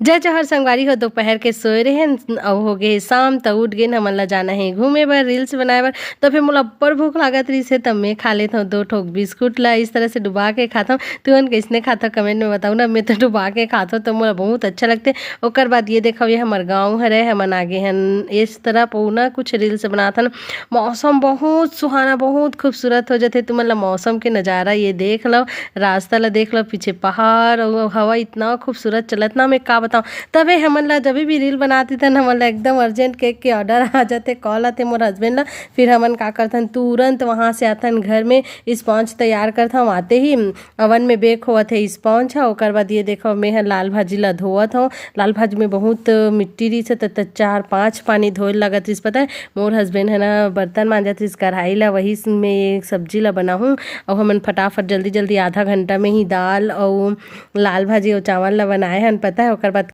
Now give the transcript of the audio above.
जय जौहर संगवारी हो दोपहर के सोए रहेन अउ होगे हे शाम त उठ गेन हमन ल जाना हे घूमे बर रील्स बनाए बर। तो फिर मोला अब्बड़ भूख लागत रहिस हे तब मैं खा लेत हूँ 2 ठोक बिस्कुट ला इस तरह से डुबा के खात हूँ। तुमन कइसने खाता कमेंट में बताऊ ना। मैं तो डुबा के खात हूँ तो मोला बहुत अच्छा लगथे। ओकर बाद ये देखो ये हमर गाँव हरे हमन आगे हन इस तरफ अउ ना कुछ रील्स बनात हन। मौसम बहुत सुहाना बहुत खूबसूरत हो जाथे। तुमन ल मौसम के नज़ारा ये देख लो, रास्ता ला देख लो, पीछे पहाड़ अउ हवा इतना खूबसूरत चलत ना मैं का बताऊँ। तबे हमन ला जब भी रील बनाती थन हमन ला एकदम अर्जेंट केक के ऑर्डर आ जाते, कॉल आते मोर हस्बैंड ला। फिर हमन का करथन तुरंत वहाँ से आथन घर में स्पॉन्ज तैयार करथन। आते ही अवन में बेक होवत है स्पॉन्ज ह। ओकर बाद ये देखो मैं ह लाल भाजी ला धोवत हूँ। लाल भाजी में बहुत मिट्टी रहिस त 4-5 पानी धोए लगत रहिस। पता है मोर हस्बैंड है ना बर्तन मांजत रहिस कढ़ाई ला, वही में सब्जी ला बनाहूँ और हमन फटाफट जल्दी जल्दी आधा घंटा में ही दाल और लाल भाजी और चावल ला बनाए हन। पता है ओकर बाद